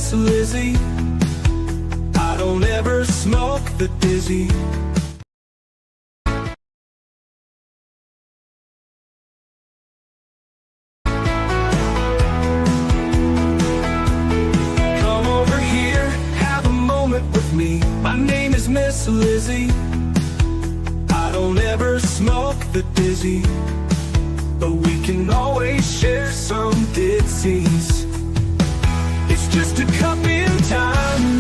Miss Lizzie. I don't ever smoke the dizzy. Come over here, have a moment with me. My name is Miss Lizzie. I don't ever smoke the dizzy, but we can always share some ditsies. It's just a cup in time.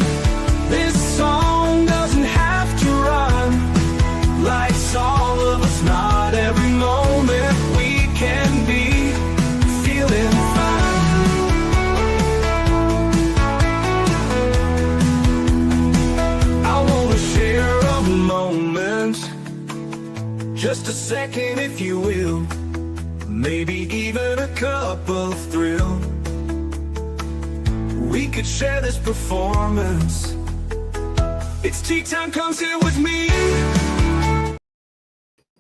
This song doesn't have to rhyme. Life's all of us, not every moment we can be feeling fine. I wanna share a moment, just a second if you will, maybe even a cup of thrill. We could share this performance. It's tea time, come sit with me.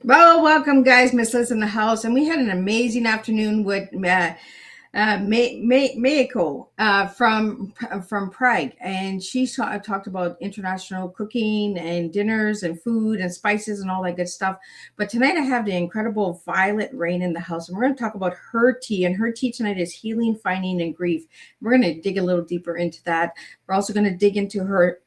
Well, welcome guys, Miss Liz in the house, and we had an amazing afternoon with Meiko from Prague, and she talked about international cooking and dinners and food and spices and all that good stuff. But tonight I have the incredible Violette Rain in the house, and we're going to talk about her tea, and her tea tonight is healing, finding, and grief. We're going to dig a little deeper into that. We're also going to dig into her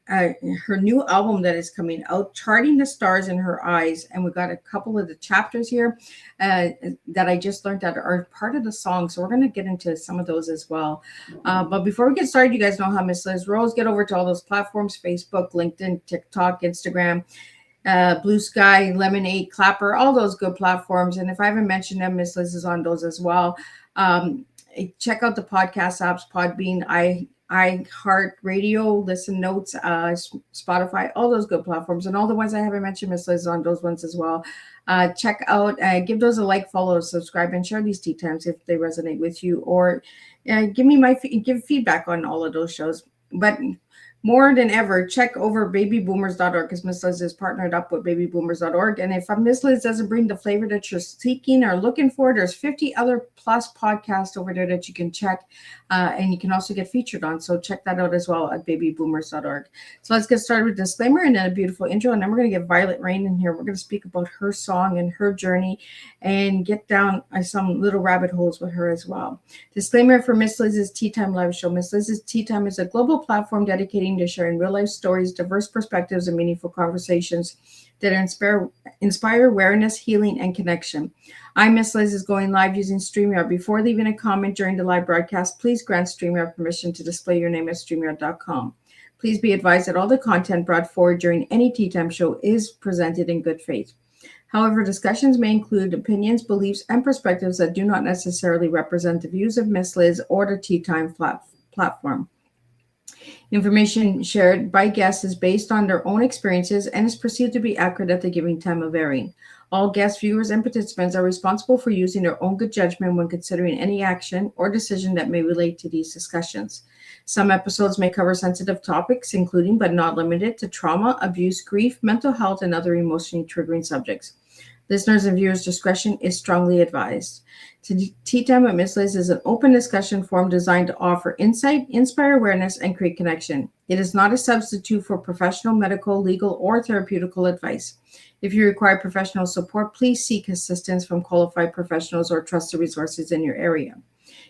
new album that is coming out, Charting the Stars in Her Eyes, and we got a couple of the chapters here that I just learned that are part of the song, so we're going to get into some of those as well. But before we get started, you guys know how Miss Liz rolls. Get over to all those platforms: Facebook, LinkedIn, TikTok, Instagram, Blue Sky, Lemonade, Clapper, all those good platforms. And if I haven't mentioned them, Miss Liz is on those as well. Check out the podcast apps: Podbean, iHeart Radio, Listen Notes, Spotify, all those good platforms. And all the ones I haven't mentioned, Miss Liz is on those ones as well. Check out, give those a like, follow, subscribe, and share these tea times if they resonate with you, or give feedback on all of those shows. But more than ever, check over babyboomers.org, because Miss Liz is partnered up with babyboomers.org. And if Miss Liz doesn't bring the flavor that you're seeking or looking for, there's 50 other plus podcasts over there that you can check. And you can also get featured on. So check that out as well at babyboomers.org. So let's get started with a disclaimer and then a beautiful intro. And then we're going to get Violette Rain in here. We're going to speak about her song and her journey and get down some little rabbit holes with her as well. Disclaimer for Miss Liz's Tea Time live show. Miss Liz's Tea Time is a global platform dedicating to sharing real-life stories, diverse perspectives, and meaningful conversations that inspire awareness, healing, and connection. I'm Miss Liz is going live using StreamYard. Before leaving a comment during the live broadcast, please grant StreamYard permission to display your name at StreamYard.com. Please be advised that all the content brought forward during any Tea Time show is presented in good faith. However, discussions may include opinions, beliefs, and perspectives that do not necessarily represent the views of Miss Liz or the Tea Time platform. Information shared by guests is based on their own experiences and is perceived to be accurate at the given time of airing. All guests, viewers, and participants are responsible for using their own good judgment when considering any action or decision that may relate to these discussions. Some episodes may cover sensitive topics, including but not limited to trauma, abuse, grief, mental health, and other emotionally triggering subjects. Listeners' and viewers' discretion is strongly advised. Tea Time with Miss Liz is an open discussion forum designed to offer insight, inspire awareness, and create connection. It is not a substitute for professional, medical, legal, or therapeutical advice. If you require professional support, please seek assistance from qualified professionals or trusted resources in your area.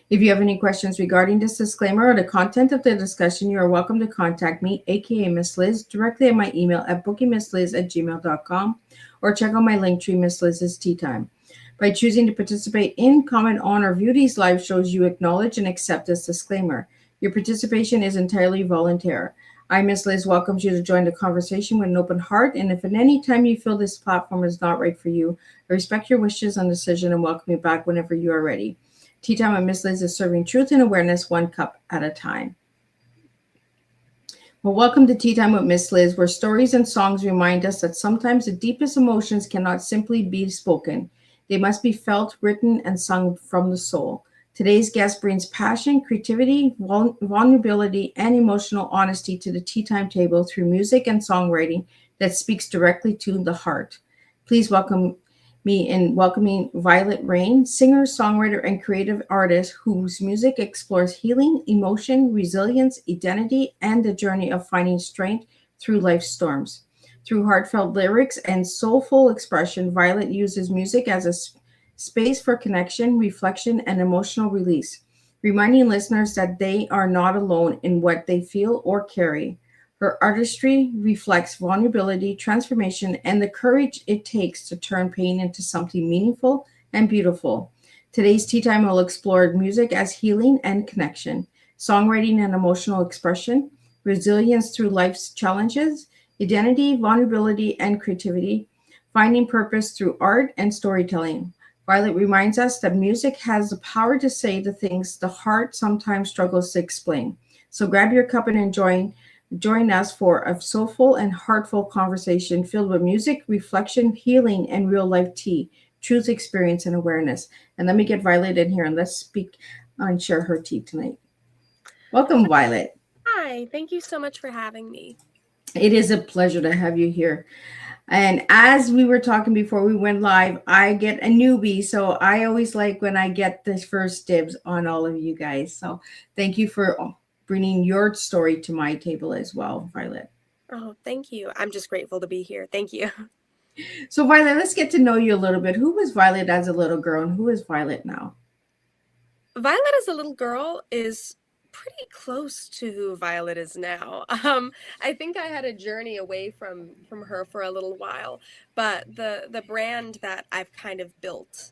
If you have any questions regarding this disclaimer or the content of the discussion, you are welcome to contact me, aka Miss Liz, directly at my email at bookingmissliz@gmail.com, or check out my link tree, Miss Liz's Tea Time. By choosing to participate in, comment on, or view these live shows, you acknowledge and accept this disclaimer. Your participation is entirely voluntary. I, Miss Liz, welcomes you to join the conversation with an open heart, and if at any time you feel this platform is not right for you, I respect your wishes and decision and welcome you back whenever you are ready. Tea Time with Miss Liz is serving truth and awareness one cup at a time. Well, welcome to Tea Time with Miss Liz, where stories and songs remind us that sometimes the deepest emotions cannot simply be spoken. They must be felt, written, and sung from the soul. Today's guest brings passion, creativity, vulnerability, and emotional honesty to the Tea Time table through music and songwriting that speaks directly to the heart. Please welcome me in welcoming Violette Rain, singer, songwriter, and creative artist whose music explores healing, emotion, resilience, identity, and the journey of finding strength through life's storms. Through heartfelt lyrics and soulful expression, Violet uses music as a space for connection, reflection, and emotional release, reminding listeners that they are not alone in what they feel or carry. Her artistry reflects vulnerability, transformation, and the courage it takes to turn pain into something meaningful and beautiful. Today's Tea Time will explore music as healing and connection, songwriting and emotional expression, resilience through life's challenges, identity, vulnerability, and creativity, finding purpose through art and storytelling. Violet reminds us that music has the power to say the things the heart sometimes struggles to explain. So grab your cup and join us for a soulful and heartful conversation filled with music, reflection, healing, and real life tea, truth, experience, and awareness. And let me get Violet in here and let's speak and share her tea tonight. Welcome, Violet. Hi, thank you so much for having me. It is a pleasure to have you here. And as we were talking before we went live, I get a newbie. So I always like when I get the first dibs on all of you guys. So thank you for bringing your story to my table as well, Violet. Oh, thank you. I'm just grateful to be here. Thank you. So, Violet, let's get to know you a little bit. Who was Violet as a little girl and who is Violet now? Violet as a little girl is pretty close to who Violet is now. I think I had a journey away from her for a little while, but the brand that I've kind of built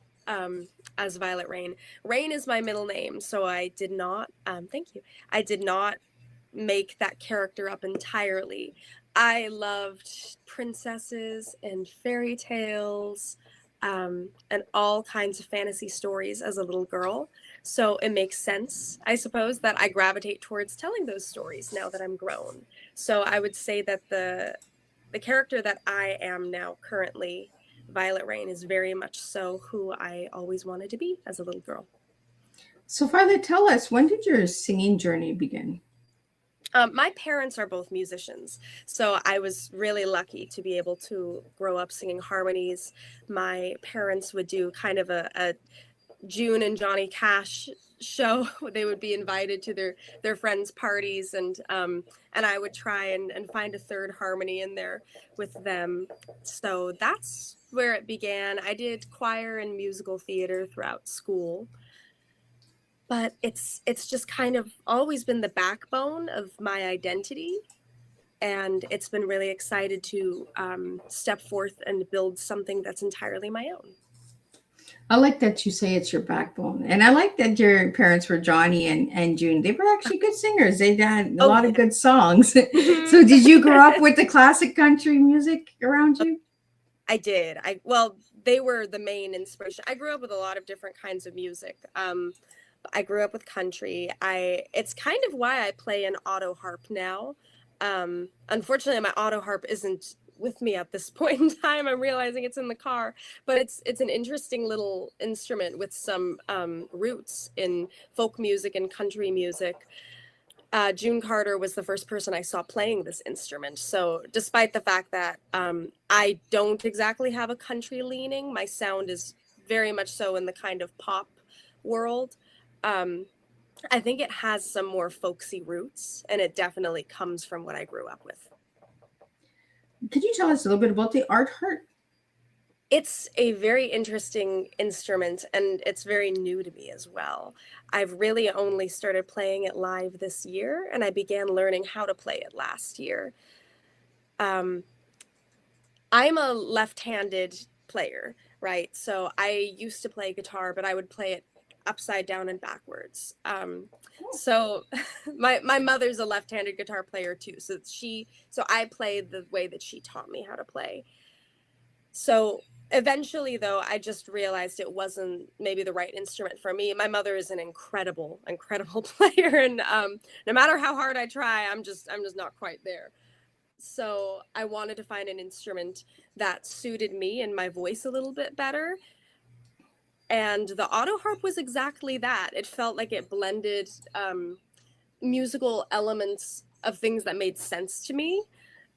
as Violette Rain. Rain is my middle name, so I did not thank you. I did not make that character up entirely. I loved princesses and fairy tales and all kinds of fantasy stories as a little girl. So it makes sense, I suppose, that I gravitate towards telling those stories now that I'm grown. So I would say that the character that I am now currently, Violette Rain, is very much so who I always wanted to be as a little girl. So, Violet, tell us, when did your singing journey begin? My parents are both musicians, so I was really lucky to be able to grow up singing harmonies. My parents would do kind of a June and Johnny Cash show. They would be invited to their friends' parties, and I would try and find a third harmony in there with them. So that's where it began. I did choir and musical theater throughout school. But it's just kind of always been the backbone of my identity. And it's been really excited to step forth and build something that's entirely my own. I like that you say it's your backbone. And I like that your parents were Johnny and June. They were actually good singers. They had a lot of good songs. So did you grow up with the classic country music around you? I did. Well, they were the main inspiration. I grew up with a lot of different kinds of music. I grew up with country. It's kind of why I play an auto harp now. Unfortunately, my auto harp isn't with me at this point in time. I'm realizing it's in the car, but it's an interesting little instrument with some roots in folk music and country music. June Carter was the first person I saw playing this instrument. So despite the fact that I don't exactly have a country leaning, my sound is very much so in the kind of pop world. I think it has some more folksy roots, and it definitely comes from what I grew up with. Could you tell us a little bit about the art harp? It's a very interesting instrument, and it's very new to me as well. I've really only started playing it live this year, and I began learning how to play it last year. I'm a left-handed player, right? So I used to play guitar, but I would play it upside down and backwards. So my mother's a left-handed guitar player too. So I played the way that she taught me how to play. So eventually though, I just realized it wasn't maybe the right instrument for me. My mother is an incredible player, and no matter how hard I try, I'm just not quite there. So I wanted to find an instrument that suited me and my voice a little bit better. And the auto harp was exactly that. It felt like it blended musical elements of things that made sense to me.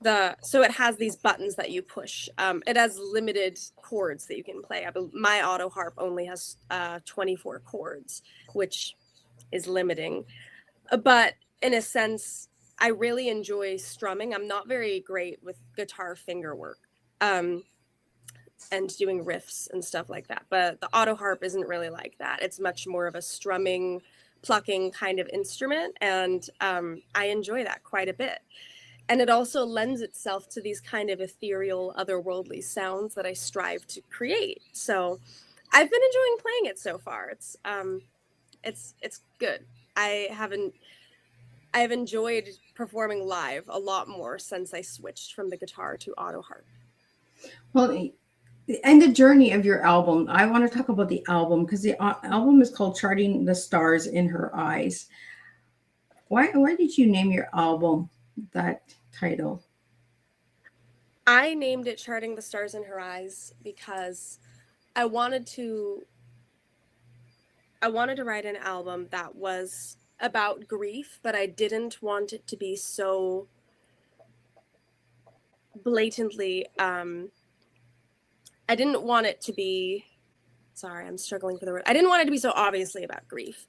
So it has these buttons that you push. It has limited chords that you can play. My auto harp only has 24 chords, which is limiting. But in a sense, I really enjoy strumming. I'm not very great with guitar finger work and doing riffs and stuff like that. But the auto harp isn't really like that. It's much more of a strumming, plucking kind of instrument. And I enjoy that quite a bit. And it also lends itself to these kind of ethereal, otherworldly sounds that I strive to create. So I've been enjoying playing it so far. It's good. I've enjoyed performing live a lot more since I switched from the guitar to auto harp. Well, and the journey of your album, I want to talk about the album because the album is called Charting the Stars in Her Eyes. Why did you name your album that title? I named it Charting the Stars in Her Eyes because I wanted to write an album that was about grief, but I didn't want it to be so blatantly I didn't want it to be, sorry, I'm struggling for the word. I didn't want it to be so obviously about grief.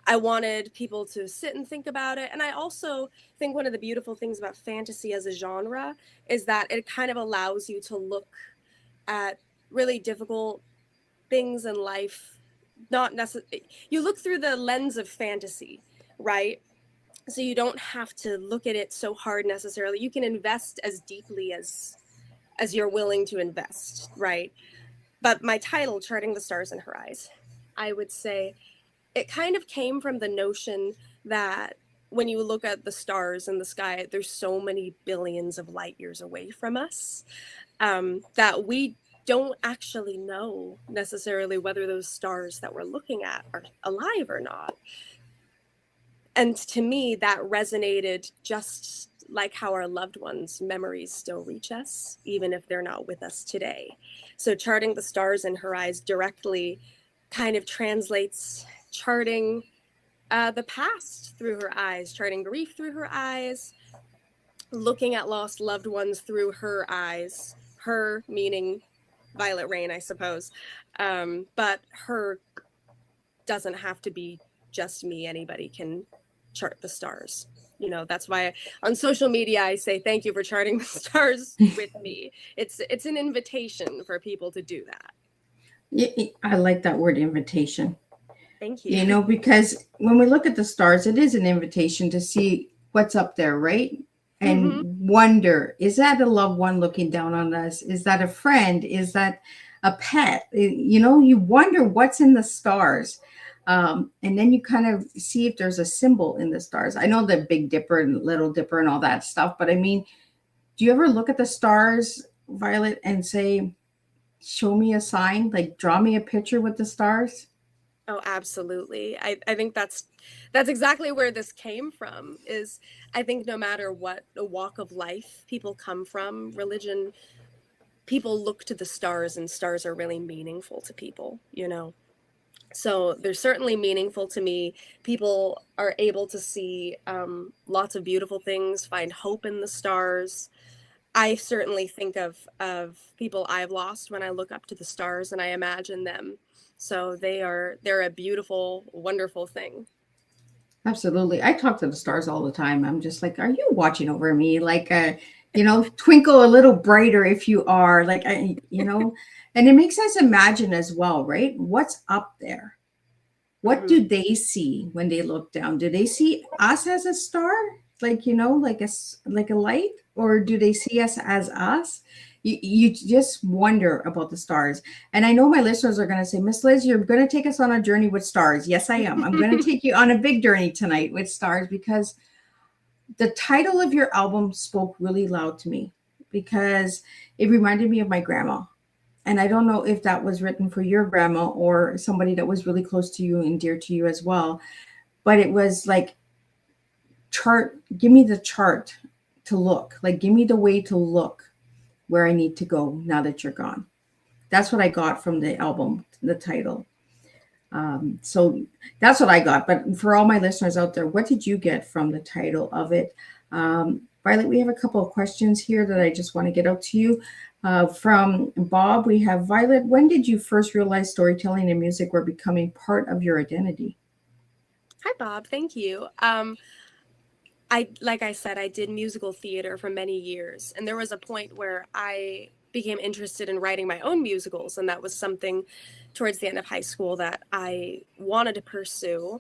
I wanted people to sit and think about it. And I also think one of the beautiful things about fantasy as a genre is that it kind of allows you to look at really difficult things in life. Not necessarily, you look through the lens of fantasy, right? So you don't have to look at it so hard necessarily. You can invest as deeply as you're willing to invest, right? But my title, Charting the Stars in Her Eyes, I would say it kind of came from the notion that when you look at the stars in the sky, there's so many billions of light years away from us that we don't actually know necessarily whether those stars that we're looking at are alive or not. And to me, that resonated just like how our loved ones' memories still reach us, even if they're not with us today. So Charting the Stars in Her Eyes directly kind of translates charting the past through her eyes, charting grief through her eyes, looking at lost loved ones through her eyes, her meaning Violette Rain, I suppose. But her doesn't have to be just me. Anybody can chart the stars. You know, that's why on social media I say thank you for charting the stars with me. It's an invitation for people to do that. Yeah, I like that word, invitation. Thank you. You know, because when we look at the stars, it is an invitation to see what's up there, right? And wonder, is that a loved one looking down on us? Is that a friend? Is that a pet? You know, you wonder what's in the stars. And then you kind of see if there's a symbol in the stars. I know the Big Dipper and Little Dipper and all that stuff, but I mean, do you ever look at the stars, Violet, and say, show me a sign, like draw me a picture with the stars? Oh, absolutely. I think that's exactly where this came from. Is I think no matter what the walk of life people come from, religion, people look to the stars, and stars are really meaningful to people, you know. So they're certainly meaningful to me. People are able to see lots of beautiful things, find hope in the stars. I certainly think of people I've lost when I look up to the stars and I imagine them. So they're a beautiful, wonderful thing. Absolutely. I talk to the stars all the time. I'm just like, are you watching over me? Like, you know, twinkle a little brighter if you are. Like, you know, and it makes us imagine as well, right? What's up there? What do they see when they look down? Do they see us as a star? Like, you know, like a light? Or do they see us as us? You just wonder about the stars. And I know my listeners are going to say, Miss Liz, you're going to take us on a journey with stars. Yes, I am. I'm going to take you on a big journey tonight with stars, because the title of your album spoke really loud to me, because it reminded me of my grandma. And I don't know if that was written for your grandma or somebody that was really close to you and dear to you as well. But it was like, give me the chart to look, like, give me the way to look where I need to go now that you're gone. That's what I got from the album, the title. So that's what I got. But for all my listeners out there, what did you get from the title of it? Violet, we have a couple of questions here that I just want to get out to you. From Bob, we have, Violet, when did you first realize storytelling and music were becoming part of your identity? Hi, Bob. Thank you. Like I said, I did musical theater for many years, and there was a point where I became interested in writing my own musicals, and that was something towards the end of high school that I wanted to pursue.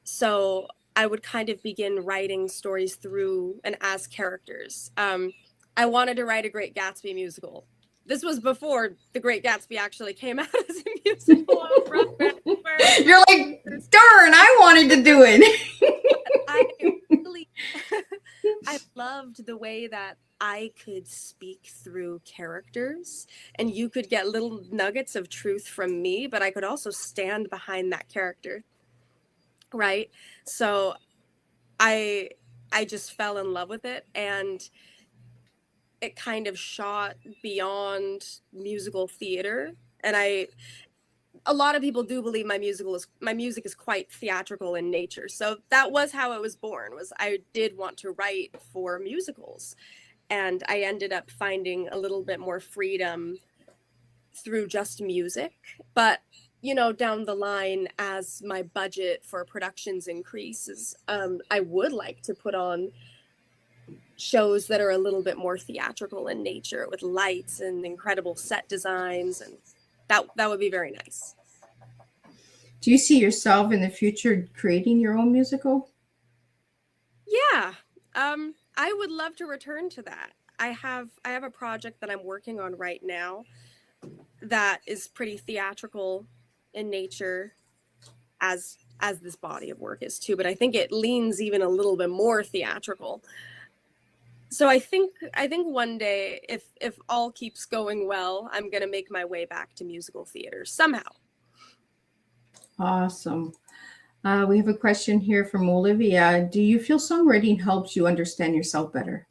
So I would kind of begin writing stories through and as characters. I wanted to write a Great Gatsby musical. This was before The Great Gatsby actually came out as a musical on Broadway. You're like, darn, I wanted to do it. I really, I loved the way that I could speak through characters, and you could get little nuggets of truth from me, but I could also stand behind that character. Right. So I just fell in love with it, and it kind of shot beyond musical theater. And a lot of people do believe my music is quite theatrical in nature. So that was how it was born, was I did want to write for musicals. And I ended up finding a little bit more freedom through just music. But down the line, as my budget for productions increases, I would like to put on shows that are a little bit more theatrical in nature, with lights and incredible set designs, and that would be very nice. Do you see yourself in the future creating your own musical? Yeah, I would love to return to that. I have a project that I'm working on right now that is pretty theatrical in nature, as this body of work is too, but I think it leans even a little bit more theatrical. So I think one day, if all keeps going well, I'm going to make my way back to musical theater somehow. Awesome. We have a question here from Olivia. Do you feel songwriting helps you understand yourself better?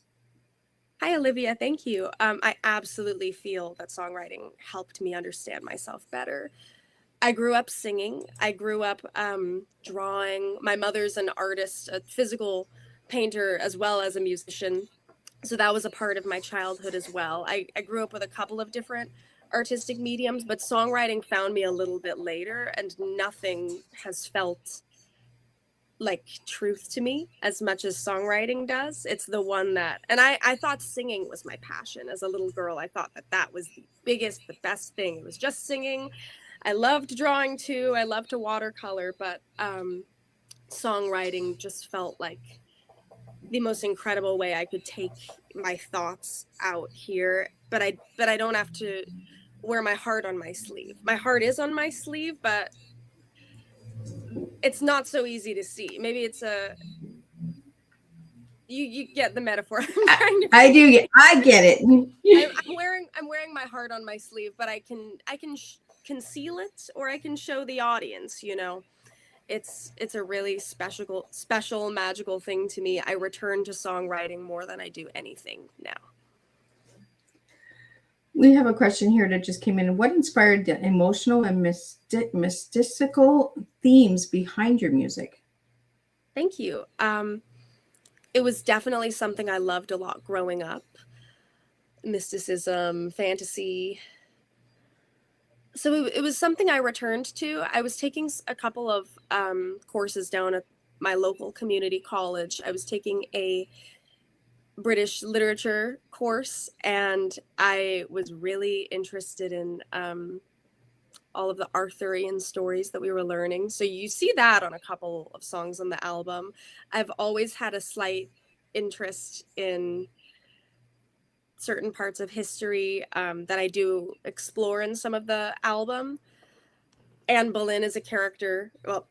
Hi, Olivia. Thank you. I absolutely feel that songwriting helped me understand myself better. I grew up singing. I grew up drawing. My mother's an artist, a physical painter, as well as a musician. So that was a part of my childhood as well. I grew up with a couple of different artistic mediums, but songwriting found me a little bit later, and nothing has felt like truth to me as much as songwriting does. It's the one that, and I thought singing was my passion. As a little girl, I thought that was the biggest, the best thing. It was just singing. I loved drawing too. I loved to watercolor, but songwriting just felt like the most incredible way I could take my thoughts out here. But I don't have to wear my heart on my sleeve. My heart is on my sleeve, but it's not so easy to see. Maybe it's you get the metaphor. I do. I get it. I'm wearing my heart on my sleeve, but I can conceal it, or I can show the audience. It's a really special, magical thing to me. I return to songwriting more than I do anything now. We have a question here that just came in. What inspired the emotional and mystical themes behind your music? Thank you. It was definitely something I loved a lot growing up. Mysticism, fantasy. So it was something I returned to. I was taking a couple of courses down at my local community college. I was taking a British literature course, and I was really interested in all of the Arthurian stories that we were learning. So you see that on a couple of songs on the album. I've always had a slight interest in certain parts of history that I do explore in some of the album. Anne Boleyn is a character, well,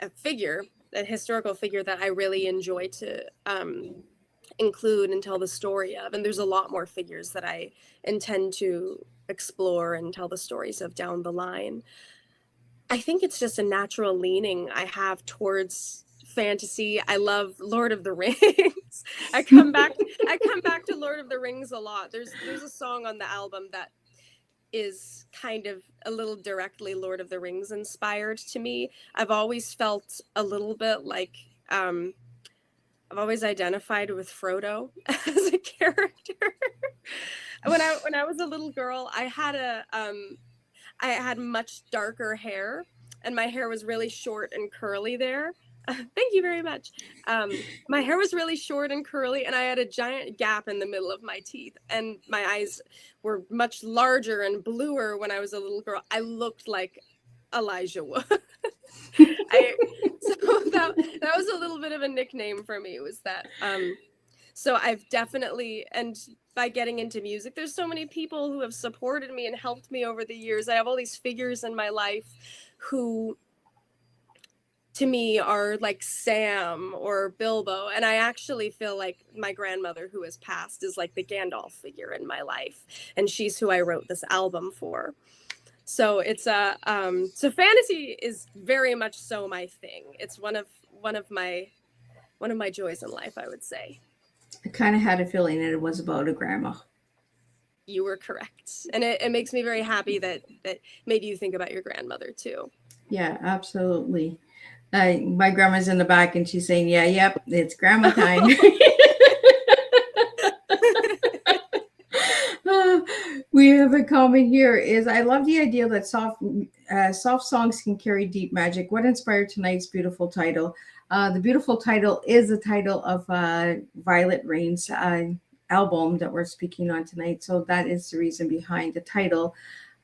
a historical figure that I really enjoy to include and tell the story of. And there's a lot more figures that I intend to explore and tell the stories of down the line. I think it's just a natural leaning I have towards fantasy. I love Lord of the Rings. I come back to Lord of the Rings a lot. There's a song on the album that is kind of a little directly Lord of the Rings inspired to me. I've always felt a little bit like I've always identified with Frodo as a character. When I was a little girl, I had much darker hair, and my hair was really short and curly there. Thank you very much. My hair was really short and curly, and I had a giant gap in the middle of my teeth, and my eyes were much larger and bluer when I was a little girl. I looked like Elijah Wood. So that was a little bit of a nickname for me, was that. So I've definitely, and by getting into music, there's so many people who have supported me and helped me over the years. I have all these figures in my life who, to me, are like Sam or Bilbo. And I actually feel like my grandmother, who has passed, is like the Gandalf figure in my life. And she's who I wrote this album for. So it's so fantasy is very much so my thing. It's one of my joys in life, I would say. I kind of had a feeling that it was about a grandma. You were correct. And it makes me very happy that made you think about your grandmother too. Yeah, absolutely. My grandma's in the back and she's saying, yep, it's grandma time. We have a comment here is, I love the idea that soft songs can carry deep magic. What inspired tonight's beautiful title? The beautiful title is the title of Violette Rain's album that we're speaking on tonight. So that is the reason behind the title.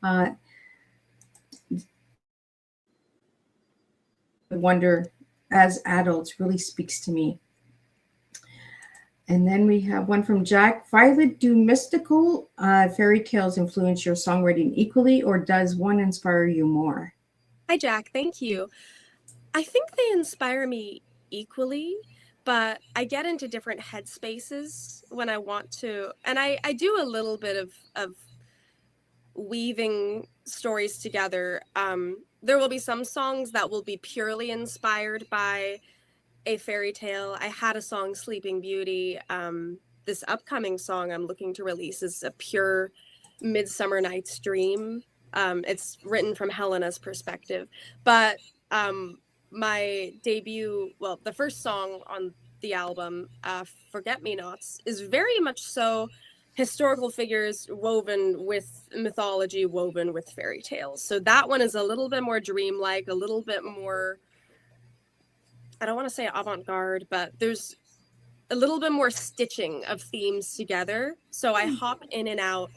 I wonder, as adults, really speaks to me. And then we have one from Jack. Violet, do mystical fairy tales influence your songwriting equally, or does one inspire you more? Hi, Jack. Thank you. I think they inspire me equally, but I get into different headspaces when I want to. And I do a little bit of weaving stories together. There will be some songs that will be purely inspired by a fairy tale. I had a song, Sleeping Beauty. This upcoming song I'm looking to release is a pure Midsummer Night's Dream. It's written from Helena's perspective. But my debut, well, the first song on the album, Forget-Me-Nots, is very much so historical figures woven with mythology, woven with fairy tales. So that one is a little bit more dreamlike, a little bit more, I don't want to say avant-garde, but there's a little bit more stitching of themes together. So I hop in and out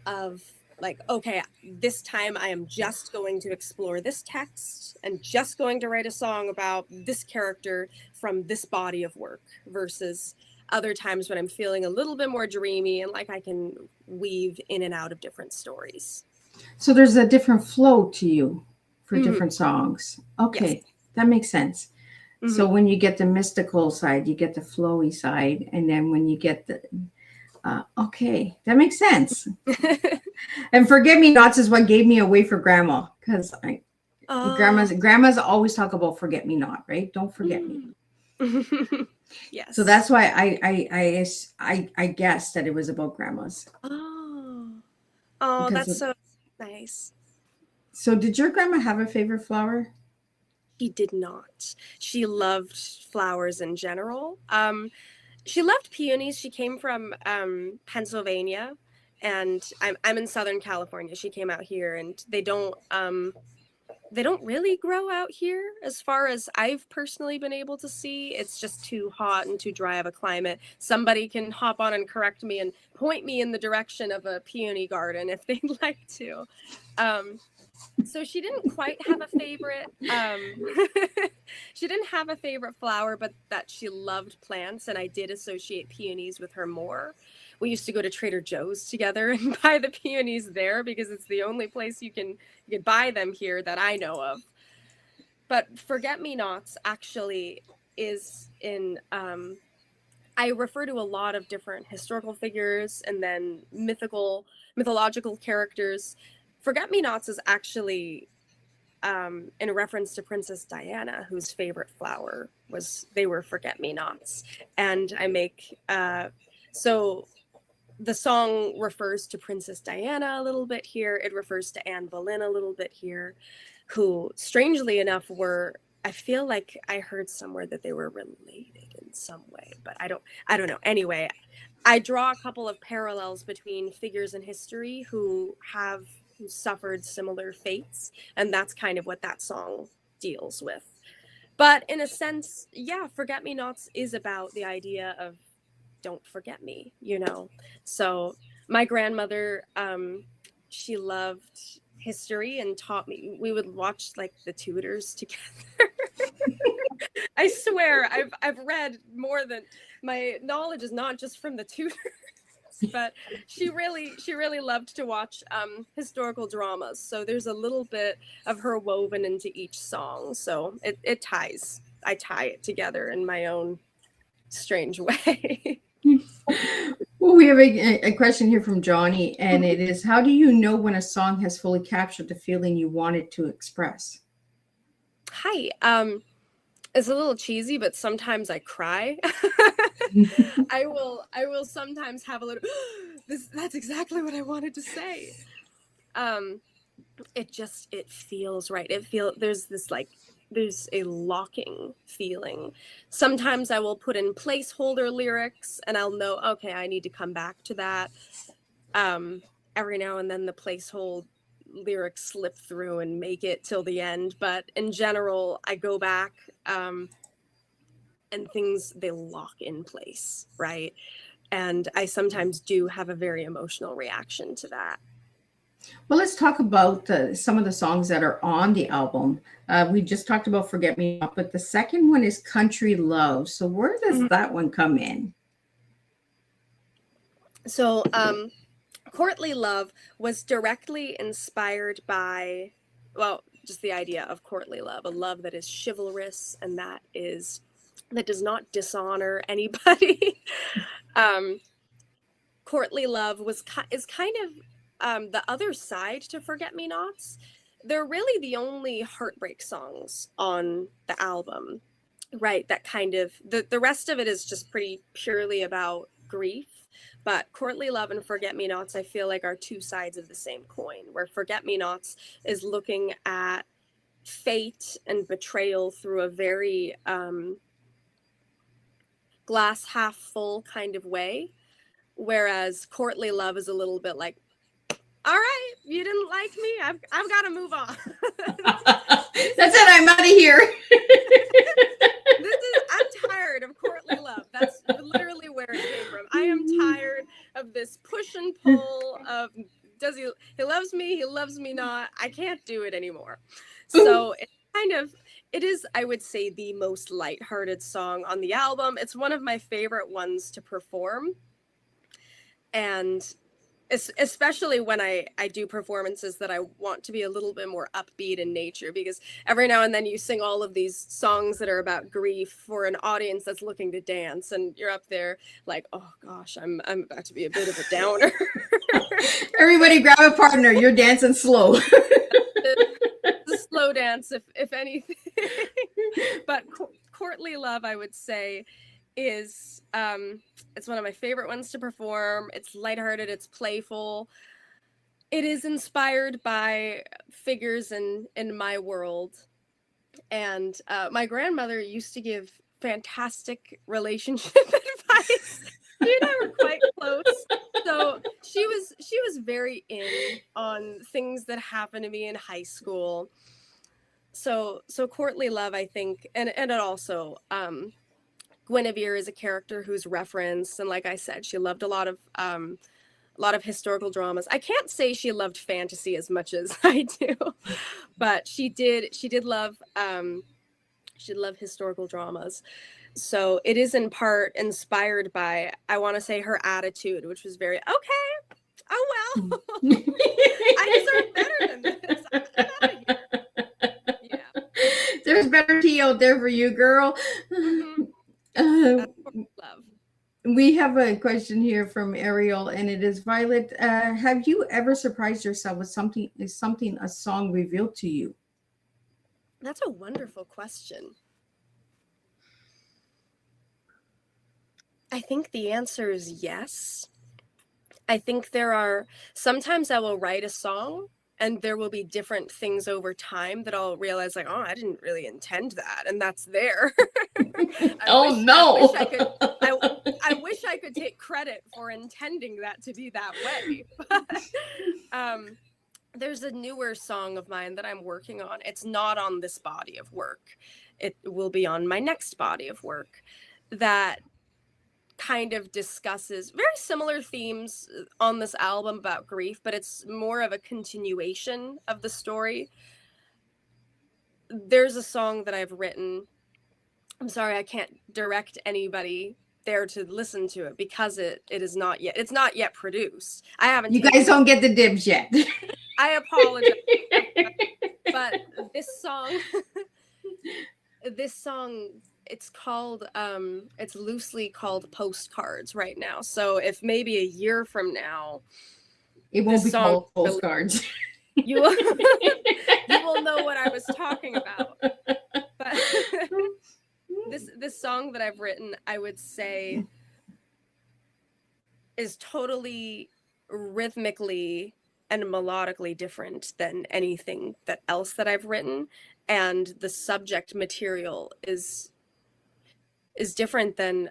of like, okay, this time I am just going to explore this text and just going to write a song about this character from this body of work, versus other times when I'm feeling a little bit more dreamy and like I can weave in and out of different stories. So there's a different flow to you for different songs. Okay, yes. That makes sense. Mm-hmm. So when you get the mystical side, you get the flowy side. And then when you get the, okay, that makes sense. And Forget-Me-Nots is what gave me away for grandma. Because grandmas always talk about forget-me-not, right? Don't forget me. Yes. So that's why I guessed that it was about grandmas. Oh, that's so nice. So did your grandma have a favorite flower? She did not. She loved flowers in general. She loved peonies. She came from Pennsylvania, and I'm in Southern California. She came out here, and they don't really grow out here as far as I've personally been able to see. It's just too hot and too dry of a climate. Somebody can hop on and correct me and point me in the direction of a peony garden if they'd like to. So she didn't quite have a favorite. She didn't have a favorite flower, but that she loved plants, and I did associate peonies with her more. We used to go to Trader Joe's together and buy the peonies there because it's the only place you can buy them here that I know of. But Forget-Me-Nots actually is in, I refer to a lot of different historical figures and then mythological characters. Forget-Me-Nots is actually in reference to Princess Diana, whose favorite flower they were Forget-Me-Nots. And I make, so the song refers to Princess Diana a little bit here. It refers to Anne Boleyn a little bit here, who strangely enough were I feel like I heard somewhere that they were related in some way, but I don't know. Anyway, I draw a couple of parallels between figures in history who suffered similar fates, and that's kind of what that song deals with. But in a sense, yeah, Forget Me Nots is about the idea of don't forget me, you know. So my grandmother, she loved history and taught me. We would watch like the Tudors together. I swear, I've read more than my knowledge is not just from the Tudors, but she really loved to watch historical dramas. So there's a little bit of her woven into each song. So it ties. I tie it together in my own strange way. Well, we have a question here from Johnny, and it is, how do you know when a song has fully captured the feeling you wanted to express? Hi. It's a little cheesy, but sometimes I cry. I will sometimes have a little that's exactly what I wanted to say. It feels right. There's a locking feeling. Sometimes I will put in placeholder lyrics and I'll know, okay, I need to come back to that. Every now and then the placeholder lyrics slip through and make it till the end. But in general, I go back and things, they lock in place, right? And I sometimes do have a very emotional reaction to that. Well, let's talk about some of the songs that are on the album. We just talked about Forget Me Not, but the second one is Country Love. So where does that one come in? So Courtly Love was directly inspired by, well, just the idea of courtly love, a love that is chivalrous and that does not dishonor anybody. Courtly Love is kind of the other side to Forget Me Nots. They're really the only heartbreak songs on the album, right? That kind of the rest of it is just pretty purely about grief. But Courtly Love and Forget Me Nots, I feel like, are two sides of the same coin, where Forget Me Nots is looking at fate and betrayal through a very glass half full kind of way, whereas Courtly Love is a little bit like, all right, you didn't like me, I've got to move on. That's it, I'm out of here. I'm tired of Courtly Love. That's literally where it came from. I am tired of this push and pull of he loves me, he loves me not. I can't do it anymore. So it is, I would say, the most lighthearted song on the album. It's one of my favorite ones to perform. And especially when I do performances that I want to be a little bit more upbeat in nature, because every now and then you sing all of these songs that are about grief for an audience that's looking to dance, and you're up there like, oh gosh, I'm about to be a bit of a downer. Everybody grab a partner, you're dancing slow. the slow dance, if anything. But Courtly Love, I would say, is it's one of my favorite ones to perform. It's lighthearted, it's playful. It is inspired by figures in my world. And my grandmother used to give fantastic relationship advice. She and I were quite close. So she was very in on things that happened to me in high school. So Courtly Love, I think, and it also Guinevere is a character who's referenced, and like I said, she loved a lot of historical dramas. I can't say she loved fantasy as much as I do, but she did love historical dramas. So it is in part inspired by, I want to say, her attitude, which was very, okay, oh well, I deserve better than this. I'm out of here. Yeah. There's better tea out there for you, girl. Mm-hmm. Love. We have a question here from Ariel, and it is, Violet, have you ever surprised yourself with something a song revealed to you? That's a wonderful question. I think the answer is yes. I think sometimes I will write a song and there will be different things over time that I'll realize, like, oh, I didn't really intend that, and that's there. No. I wish I could take credit for intending that to be that way. But there's a newer song of mine that I'm working on. It's not on this body of work. It will be on my next body of work that kind of discusses very similar themes on this album about grief, but it's more of a continuation of the story. There's a song that I've written. I'm sorry, I can't direct anybody there to listen to it because it's not yet produced. I haven't. You guys don't get the dibs yet. I apologize. But this song, it's called, it's loosely called Postcards right now. So if maybe a year from now, it won't be called Postcards. You will know what I was talking about. But this song that I've written, I would say, is totally rhythmically and melodically different than anything else that I've written, and the subject material is different than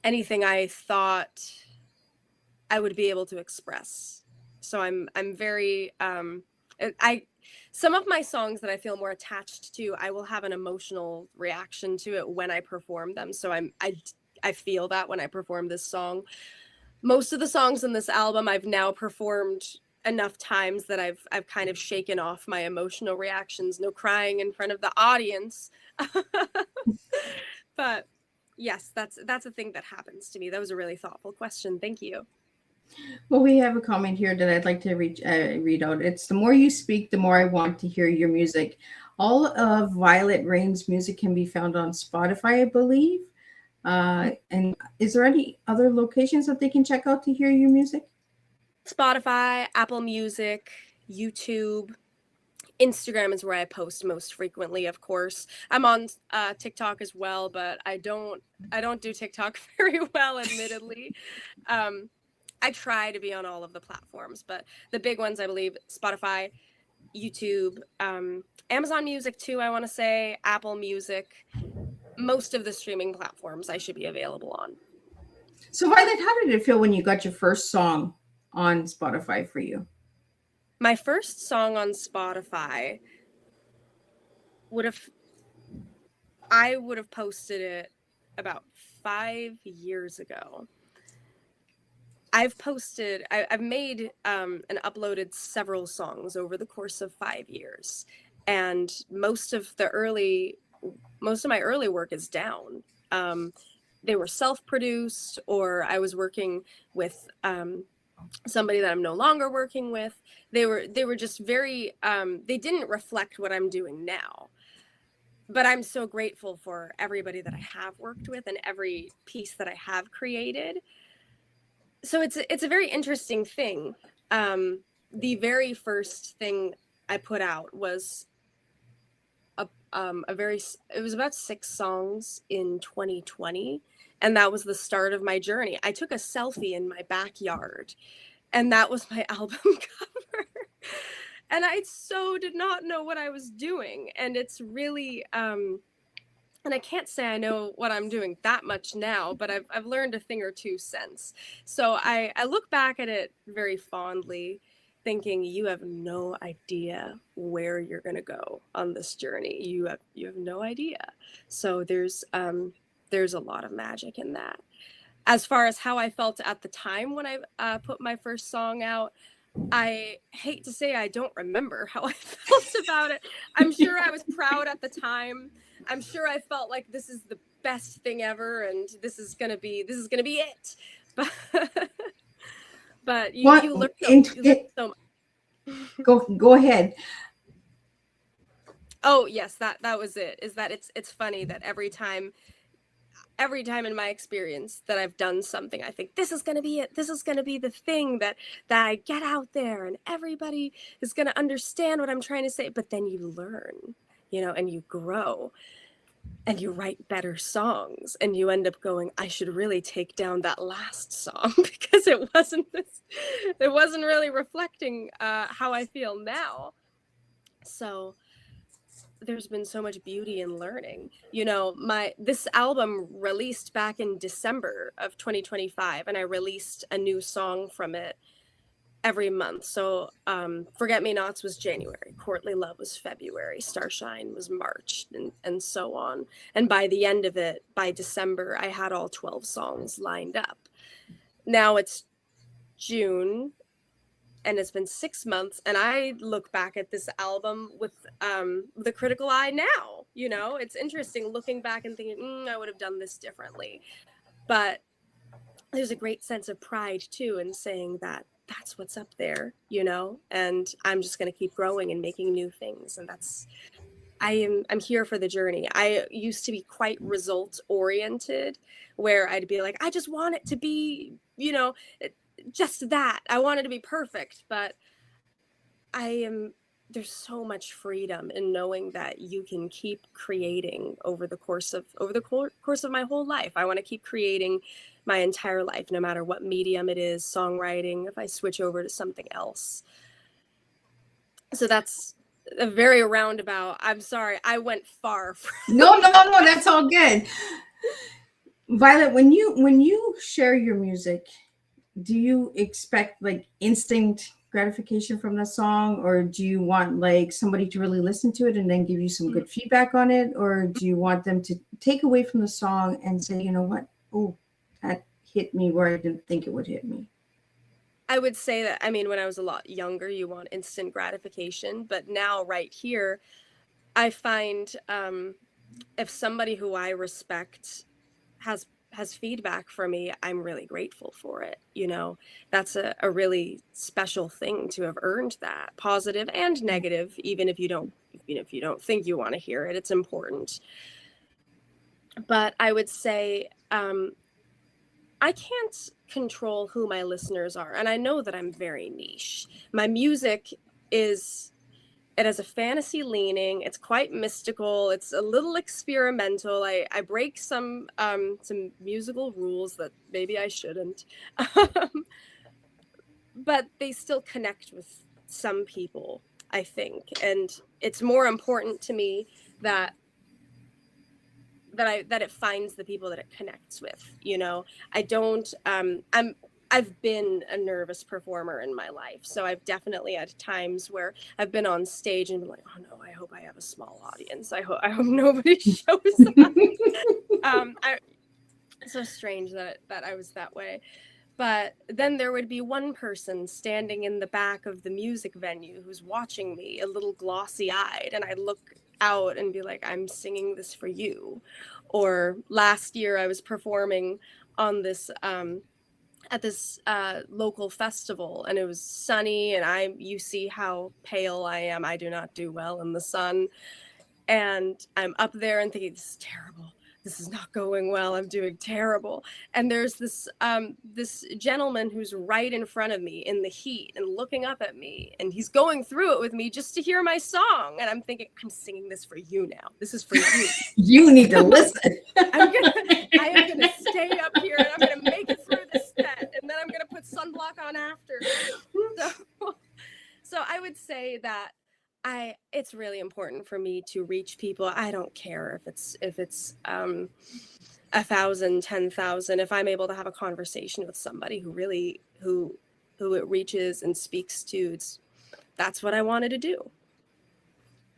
anything I thought I would be able to express. So I'm very some of my songs that I feel more attached to, I will have an emotional reaction to it when I perform them. So I feel that when I perform this song. Most of the songs in this album I've now performed enough times that I've kind of shaken off my emotional reactions. No crying in front of the audience. But yes, that's a thing that happens to me. That was a really thoughtful question. Thank you. Well, we have a comment here that I'd like to read out. It's, the more you speak, the more I want to hear your music. All of Violette Rain's music can be found on Spotify, I believe. And is there any other locations that they can check out to hear your music? Spotify, Apple Music, YouTube. Instagram is where I post most frequently, of course. I'm on TikTok as well, but I don't do TikTok very well, admittedly. I try to be on all of the platforms, but the big ones, I believe, Spotify, YouTube, Amazon Music too, I want to say, Apple Music. Most of the streaming platforms I should be available on. So Violet, how did it feel when you got your first song on Spotify for you? My first song on Spotify I would have posted it about 5 years ago. I've made and uploaded several songs over the course of 5 years, and most of my early work is down. They were self-produced, or I was working with somebody that I'm no longer working with. They were just very they didn't reflect what I'm doing now. But I'm so grateful for everybody that I have worked with and every piece that I have created. So it's a very interesting thing. The very first thing I put out was it was about 6 songs in 2020, and that was the start of my journey. I took a selfie in my backyard, and that was my album cover. And I so did not know what I was doing, and it's really and I can't say I know what I'm doing that much now, but I've learned a thing or two since. So I look back at it very fondly, thinking you have no idea where you're going to go on this journey. You have no idea. So there's a lot of magic in that. As far as how I felt at the time when I put my first song out, I hate to say I don't remember how I felt about it. I'm sure I was proud at the time. I'm sure I felt like this is the best thing ever, and this is gonna be it. But you learn so much. Go ahead. Oh yes, that was it. Is that it's funny that every time in my experience that I've done something, I think this is going to be it. This is going to be the thing that I get out there and everybody is going to understand what I'm trying to say. But then you learn, and you grow. and you write better songs, and you end up going, I should really take down that last song because it wasn't really reflecting how I feel now. So there's been so much beauty in learning. You know, this album released back in December of 2025, and I released a new song from it every month. So Forget Me Nots was January, Courtly Love was February, Starshine was March, and so on. And by the end of it, by December, I had all 12 songs lined up. Now it's June, and it's been 6 months, and I look back at this album with a critical eye now. You know, it's interesting looking back and thinking, I would have done this differently. But there's a great sense of pride too in saying that that's what's up there, you know, and I'm just going to keep growing and making new things. And I'm here for the journey. I used to be quite result oriented, where I'd be like, I just want it to be, you know, just that. I want it to be perfect. But there's so much freedom in knowing that you can keep creating over the course of my whole life. I want to keep creating my entire life, no matter what medium it is, songwriting, if I switch over to something else. So that's a very roundabout. I'm sorry, I went far. No, that's all good. Violet, when you share your music, do you expect like instant gratification from the song, or do you want like somebody to really listen to it and then give you some good feedback on it, or do you want them to take away from the song and say, you know what, oh, that hit me where I didn't think it would hit me? I would say that, I mean, when I was a lot younger, you want instant gratification, but now right here, I find if somebody who I respect has feedback for me, I'm really grateful for it. You know, that's a really special thing to have earned that, positive and negative, even if you don't think you want to hear it, it's important. But I would say, I can't control who my listeners are. And I know that I'm very niche. My music it has a fantasy leaning. It's quite mystical. It's a little experimental. I break some musical rules that maybe I shouldn't. But they still connect with some people, I think. And it's more important to me that it finds the people that it connects with. You know, I've been a nervous performer in my life. So I've definitely had times where I've been on stage and been like, oh no, I hope I have a small audience. I hope nobody shows up. It's so strange that I was that way. But then there would be one person standing in the back of the music venue who's watching me, a little glossy-eyed, and I'd look out and be like, I'm singing this for you. Or last year I was performing on this at this local festival, and it was sunny, and you see how pale I am. I do not do well in the sun, and I'm up there and thinking, this is terrible. This is not going well. I'm doing terrible. And there's this gentleman who's right in front of me in the heat and looking up at me, and he's going through it with me just to hear my song. And I'm thinking, I'm singing this for you now. This is for you. You need to listen. I am gonna stay up here and I'm gonna make it through this set, and then I'm gonna put sunblock on after. So I would say that it's really important for me to reach people. I don't care if it's 1,000, 10,000. If I'm able to have a conversation with somebody who it reaches and speaks to, that's what I wanted to do.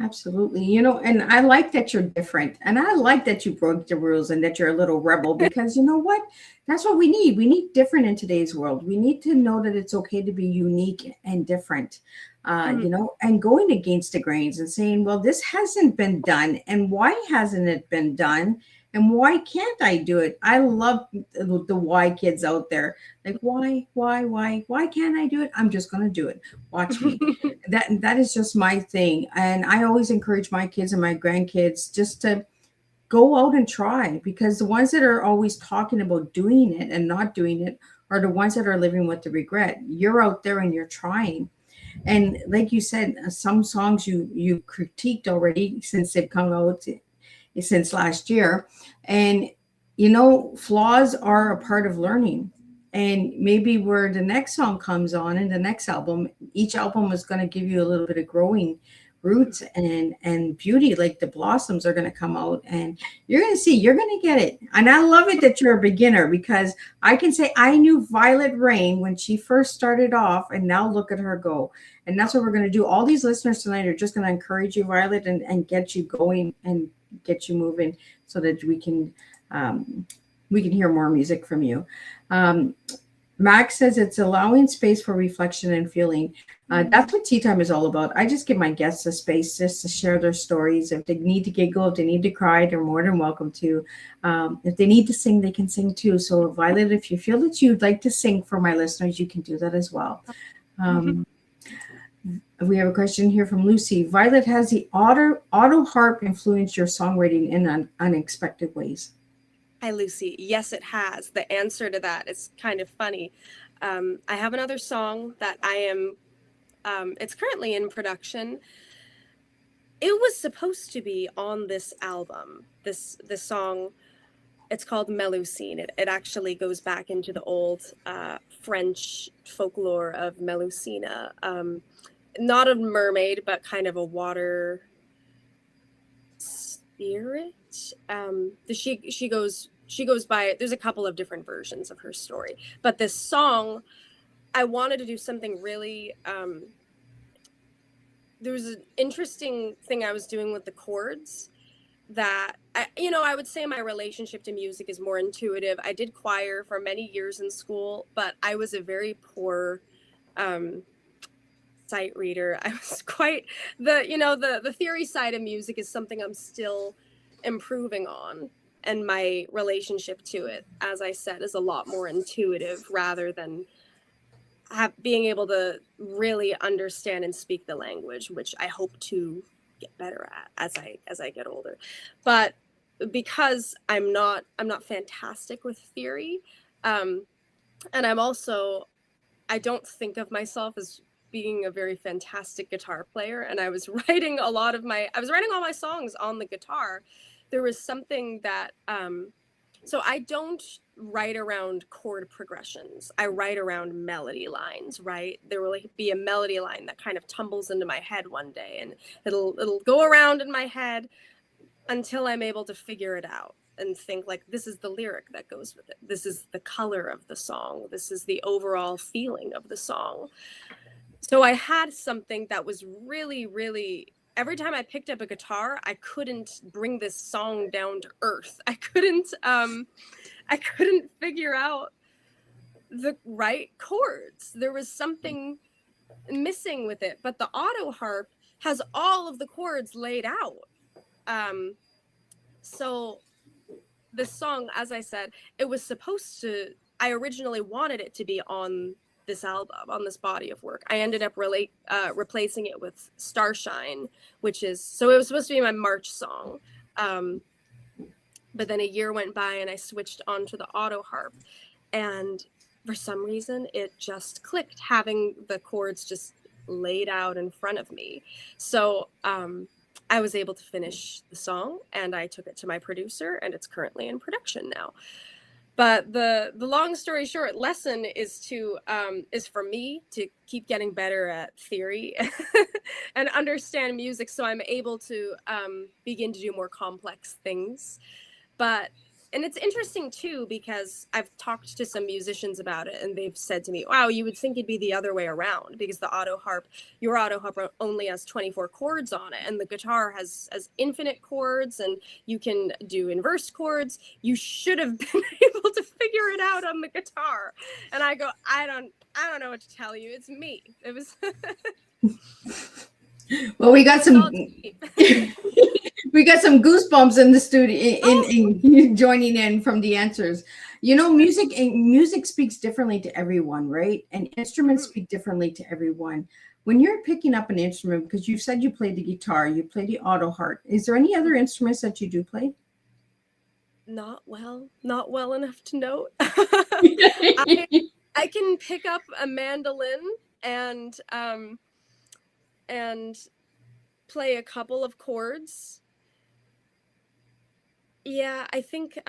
Absolutely. You know, and I like that you're different, and I like that you broke the rules and that you're a little rebel, because you know what? That's what we need. We need different in today's world. We need to know that it's okay to be unique and different, you know, and going against the grains and saying, well, this hasn't been done. And why hasn't it been done? And why can't I do it? I love the why kids out there. Like, why can't I do it? I'm just going to do it. Watch me. That is just my thing. And I always encourage my kids and my grandkids just to go out and try, because the ones that are always talking about doing it and not doing it are the ones that are living with the regret. You're out there and you're trying. And like you said, some songs you critiqued already since they've come out. since last year. And, flaws are a part of learning. And maybe where the next song comes on and the next album, each album is going to give you a little bit of growing roots and beauty, like the blossoms are going to come out, and you're going to see, you're going to get it. And I love it that you're a beginner, because I can say I knew Violette Rain when she first started off, and now look at her go. And that's what we're going to do. All these listeners tonight are just going to encourage you, Violet, and get you going and get you moving, so that we can hear more music from you. Max says it's allowing space for reflection and feeling. That's what Tea Time is all about. I just give my guests a space just to share their stories. If they need to giggle, if they need to cry, they're more than welcome to. If they need to sing, they can sing too. So Violet, if you feel that you'd like to sing for my listeners, you can do that as well. We have a question here from Lucy. Violet, has the auto harp influenced your songwriting in unexpected ways? Hi, Lucy. Yes, it has. The answer to that is kind of funny. I have another song that I am, it's currently in production. It was supposed to be on this album, this song. It's called Melusine. It actually goes back into the old French folklore of Melusina. Not a mermaid, but kind of a water spirit. She goes by, there's a couple of different versions of her story, but this song, I wanted to do something really, there was an interesting thing I was doing with the chords that, I would say my relationship to music is more intuitive. I did choir for many years in school, but I was a very poor sight reader. I was quite, the theory side of music is something I'm still improving on. And my relationship to it, as I said, is a lot more intuitive rather than being able to really understand and speak the language, which I hope to get better at as I get older. But because I'm not fantastic with theory, and I don't think of myself as being a very fantastic guitar player. And I was writing all my songs on the guitar. There was something that, so I don't write around chord progressions. I write around melody lines, right? There will be a melody line that kind of tumbles into my head one day, and it'll go around in my head until I'm able to figure it out and think like, this is the lyric that goes with it. This is the color of the song. This is the overall feeling of the song. So I had something that was really, really, every time I picked up a guitar, I couldn't bring this song down to earth. I couldn't figure out the right chords. There was something missing with it, but the auto harp has all of the chords laid out. So this song, as I said, I originally wanted it to be on this album, on this body of work. I ended up replacing it with Starshine, so it was supposed to be my March song. But then a year went by and I switched onto the auto harp, and for some reason it just clicked, having the chords just laid out in front of me. So I was able to finish the song, and I took it to my producer, and it's currently in production now. But the long story short, lesson is for me to keep getting better at theory and understand music, so I'm able to begin to do more complex things. And it's interesting too, because I've talked to some musicians about it, and they've said to me, wow, you would think it'd be the other way around, because your auto harp only has 24 chords on it, and the guitar has infinite chords, and you can do inverse chords. You should have been able to figure it out on the guitar. And I go, I don't know what to tell you. It's me. It was well, we got some we got some goosebumps in the studio in joining in from the answers. Music speaks differently to everyone, right? And instruments speak differently to everyone. When you're picking up an instrument, because you said you play the guitar, you play the auto harp, is there any other instruments that you do play? Not well enough to note. I can pick up a mandolin and play a couple of chords. Yeah, I think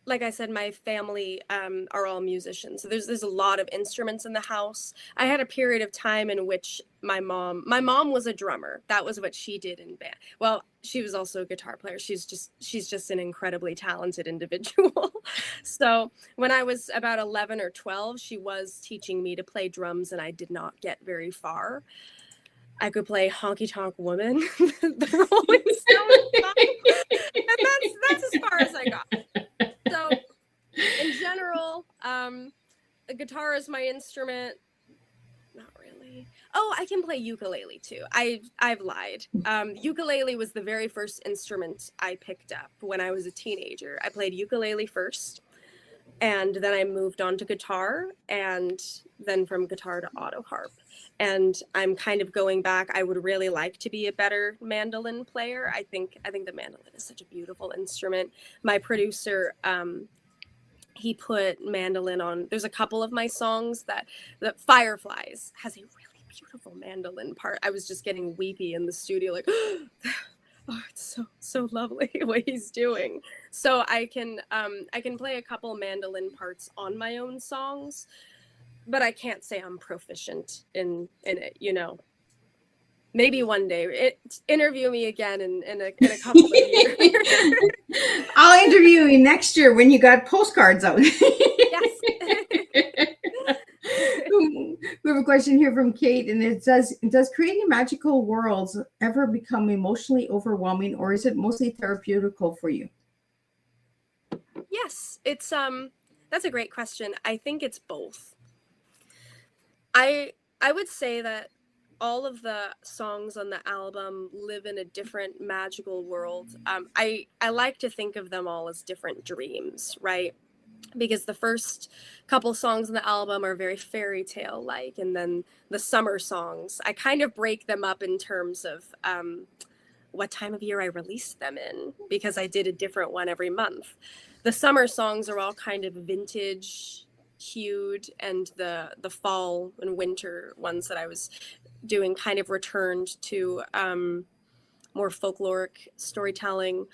like I said, my family are all musicians. So there's a lot of instruments in the house. I had a period of time in which my mom was a drummer. That was what she did in band. Well, she was also a guitar player. She's just an incredibly talented individual. So when I was about 11 or 12, she was teaching me to play drums, and I did not get very far. I could play Honky Tonk Woman, the Rolling Stones song, and that's as far as I got. So in general, the guitar is my instrument. Not really. Oh, I can play ukulele too. I've lied. Ukulele was the very first instrument I picked up when I was a teenager. I played ukulele first, and then I moved on to guitar, and then from guitar to auto harp. And I'm kind of going back. I would really like to be a better mandolin player. I think the mandolin is such a beautiful instrument. My producer, he put mandolin on. There's a couple of my songs that Fireflies has a really beautiful mandolin part. I was just getting weepy in the studio, like, oh, it's so lovely what he's doing. So I can play a couple mandolin parts on my own songs, but I can't say I'm proficient in it, you know. Maybe one day. Interview me again in a couple of years. I'll interview you next year when you got postcards out. Yes. We have a question here from Kate, and it says, does creating magical worlds ever become emotionally overwhelming, or is it mostly therapeutical for you? Yes, it's that's a great question. I think it's both. I would say that all of the songs on the album live in a different magical world. I like to think of them all as different dreams, right? Because the first couple songs on the album are very fairy tale like, and then the summer songs, I kind of break them up in terms of what time of year I released them in, because I did a different one every month. The summer songs are all kind of vintage hued, and the fall and winter ones that I was doing kind of returned to more folkloric storytelling.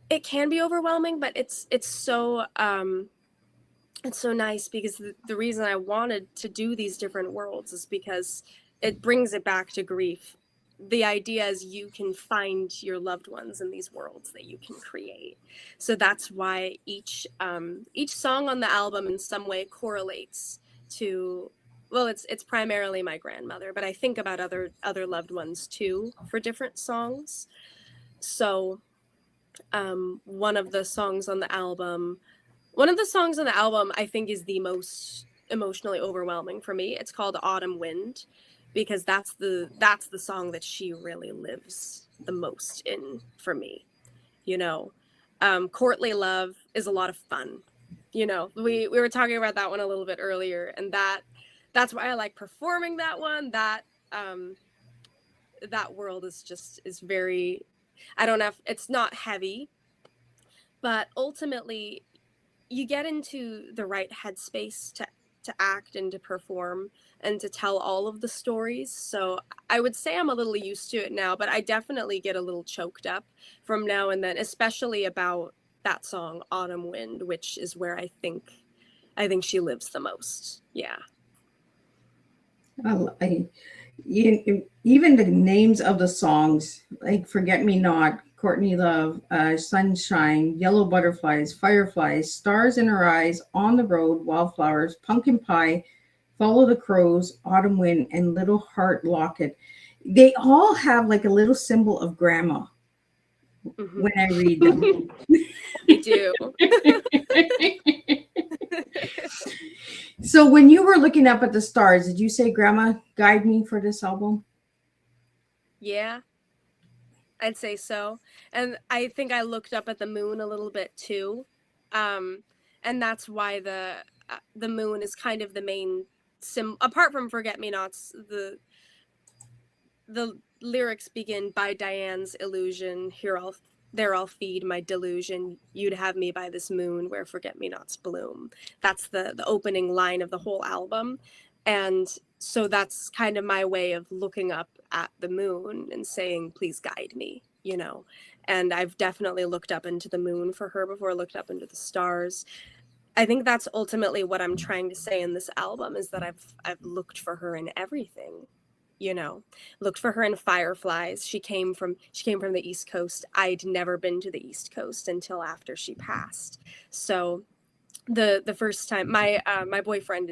It can be overwhelming, but it's so nice, because the reason I wanted to do these different worlds is because it brings it back to grief. The idea is you can find your loved ones in these worlds that you can create. So that's why each song on the album in some way correlates to, well, it's primarily my grandmother, but I think about other loved ones too for different songs. So one of the songs on the album I think is the most emotionally overwhelming for me. It's called Autumn Wind, because that's the song that she really lives the most in for me. You know, Courtly Love is a lot of fun. You know, we were talking about that one a little bit earlier, and that's why I like performing that one. That world is very, I don't know, it's not heavy, but ultimately you get into the right headspace to act and to perform and to tell all of the stories. So I would say I'm a little used to it now, but I definitely get a little choked up from now and then, especially about that song Autumn Wind, which is where I think she lives the most. Yeah. Even the names of the songs, like Forget Me Not, Courtney Love, Sunshine, Yellow Butterflies, Fireflies, Stars in Her Eyes, On the Road, Wildflowers, Pumpkin Pie, Follow the Crows, Autumn Wind, and Little Heart Locket. They all have like a little symbol of grandma when I read them. They do. So when you were looking up at the stars, did you say, Grandma, guide me for this album? Yeah, I'd say so. And I think I looked up at the moon a little bit too. And that's why the moon is kind of the main apart from Forget Me Nots. The lyrics begin, by Diane's illusion, there I'll feed my delusion. You'd have me by this moon where forget-me-nots bloom. That's the opening line of the whole album. And so that's kind of my way of looking up at the moon and saying, please guide me, you know. And I've definitely looked up into the moon for her before I looked up into the stars. I think that's ultimately what I'm trying to say in this album, is that I've looked for her in everything, you know. Looked for her in fireflies. She came from the East Coast. I'd never been to the East Coast until after she passed. So the first time, my boyfriend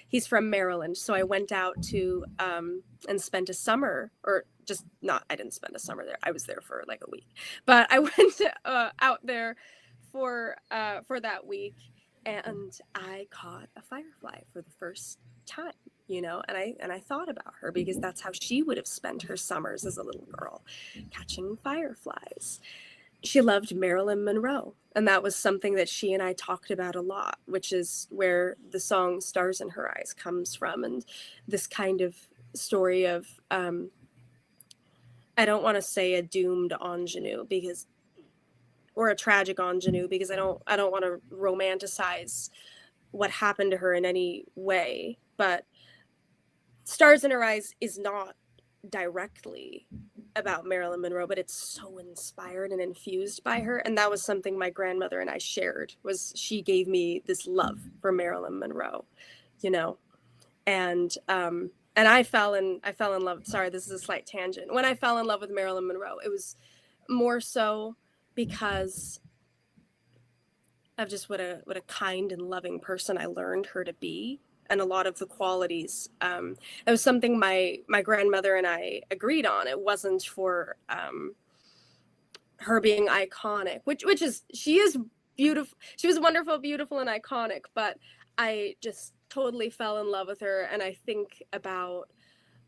he's from Maryland, so I went out to and spent a summer, or just not, I didn't spend a summer there, I was there for like a week, but I went out there for that week, and I caught a firefly for the first time, you know, and I thought about her, because that's how she would have spent her summers as a little girl, catching fireflies. She loved Marilyn Monroe, and that was something that she and I talked about a lot, which is where the song Stars in Her Eyes comes from, and this kind of story of I don't want to say a doomed ingenue, because, or a tragic ingenue, because I don't want to romanticize what happened to her in any way, but Stars in Her Eyes is not directly about Marilyn Monroe, but it's so inspired and infused by her. And that was something my grandmother and I shared, was she gave me this love for Marilyn Monroe, you know. And I fell in love. Sorry, this is a slight tangent. When I fell in love with Marilyn Monroe, it was more so because of just what a kind and loving person I learned her to be, and a lot of the qualities. It was something my grandmother and I agreed on. It wasn't for her being iconic, which is, she is beautiful. She was wonderful, beautiful, and iconic, but I just totally fell in love with her. And I think about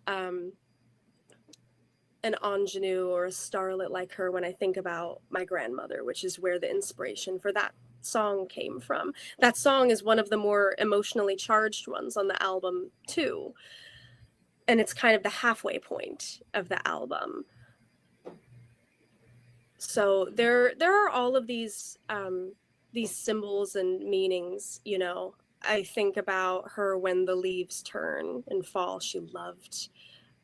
an ingenue or a starlet like her when I think about my grandmother, which is where the inspiration for that song came from. That song is one of the more emotionally charged ones on the album too, and it's kind of the halfway point of the album. So there are all of these symbols and meanings, you know. I think about her when the leaves turn in fall. She loved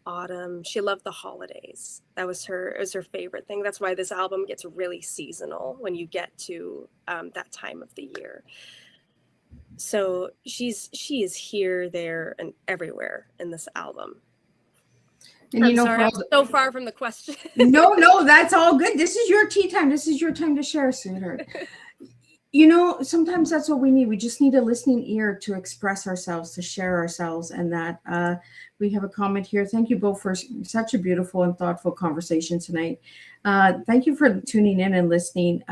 autumn. She loved the holidays. It was her favorite thing. That's why this album gets really seasonal when you get to that time of the year. So she is here, there, and everywhere in this album. And I'm sorry, I'm so far from the question. No, that's all good. This is your tea time. This is your time to share, sweetheart. You know, sometimes that's what we need. We just need a listening ear to express ourselves, to share ourselves. And that we have a comment here. Thank you both for such a beautiful and thoughtful conversation tonight. Thank you for tuning in and listening.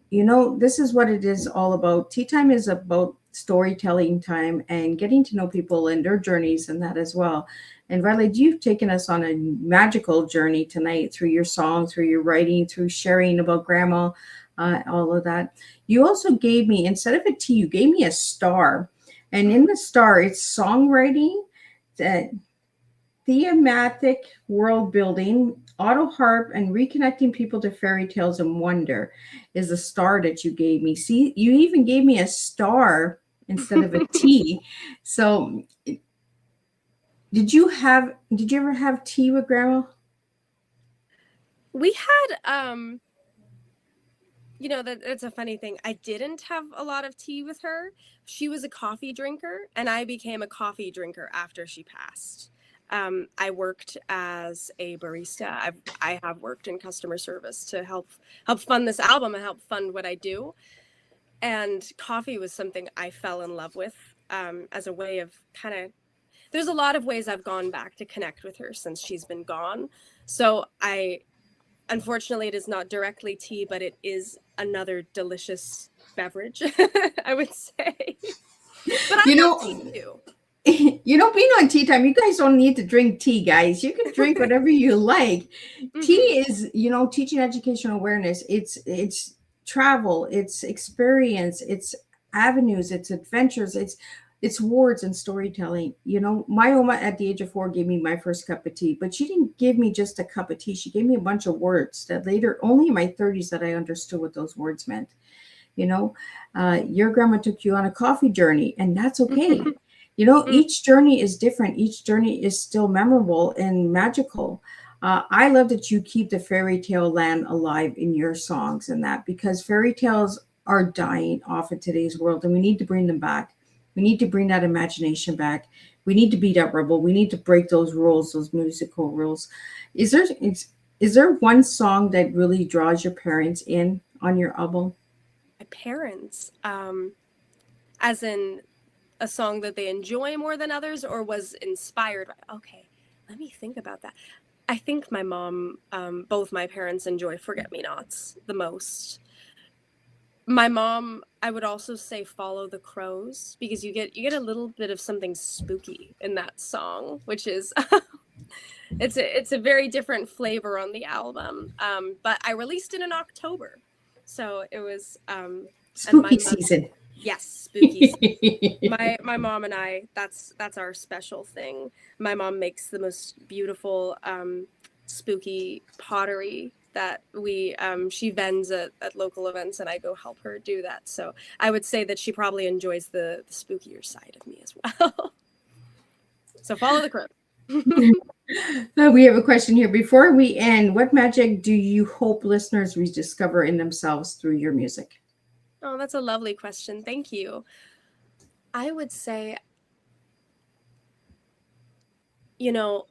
You know, this is what it is all about. Tea time is about storytelling time and getting to know people and their journeys and that as well. And Violette, you've taken us on a magical journey tonight through your song, through your writing, through sharing about grandma, all of that. You also gave me, instead of a T, you gave me a star. And in the star, it's songwriting, thematic world building, auto harp, and reconnecting people to fairy tales and wonder is a star that you gave me. See, you even gave me a star instead of a T. So did you ever have tea with grandma? We had you know, that's a funny thing. I didn't have a lot of tea with her. She was a coffee drinker, and I became a coffee drinker after she passed. I worked as a barista. I have worked in customer service to help fund this album and help fund what I do. And coffee was something I fell in love with as a way of kind of, there's a lot of ways I've gone back to connect with her since she's been gone. So unfortunately, it is not directly tea, but it is another delicious beverage, I would say. But I love tea too. You know, being on Tea Time, you guys don't need to drink tea, guys. You can drink whatever you like. Mm-hmm. Tea is, you know, teaching educational awareness. It's travel, it's experience, it's avenues, it's adventures, it's words and storytelling. You know, my Oma at the age of 4 gave me my first cup of tea, but she didn't give me just a cup of tea. She gave me a bunch of words that later, only in my 30s, that I understood what those words meant. You know, your grandma took you on a coffee journey, and that's okay. You know, each journey is different. Each journey is still memorable and magical. I love that you keep the fairy tale land alive in your songs and that, because fairy tales are dying off in today's world and we need to bring them back. We need to bring that imagination back. We need to beat up rebel. We need to break those rules, those musical rules. Is there is there one song that really draws your parents in on your album? My parents, as in a song that they enjoy more than others, or was inspired by? Okay, let me think about that. I think my mom, both my parents enjoy Forget Me Nots the most. My mom, I would also say Follow the Crows, because you get a little bit of something spooky in that song, which is it's a very different flavor on the album. But I released it in October, so it was and my Spooky mother, season. yes, spooky. My mom and I, that's our special thing. My mom makes the most beautiful spooky pottery that she vends at local events, and I go help her do that. So I would say that she probably enjoys the spookier side of me as well. So Follow the Crow. We have a question here. Before we end, what magic do you hope listeners rediscover in themselves through your music? Oh, that's a lovely question. Thank you. I would say, you know,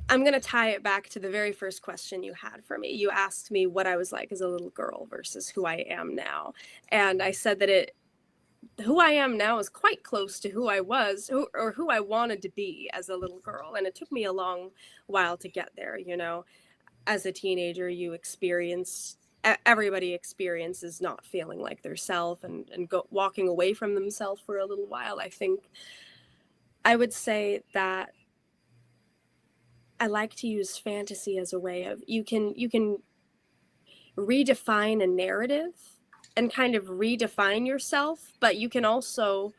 I'm going to tie it back to the very first question you had for me. You asked me what I was like as a little girl versus who I am now. And I said that who I am now is quite close to who I was, or who I wanted to be as a little girl. And it took me a long while to get there. As a teenager, everybody experiences not feeling like their self, and walking away from themselves for a little while. I think I would say that I like to use fantasy as a way of, you can redefine a narrative and kind of redefine yourself, but you can also,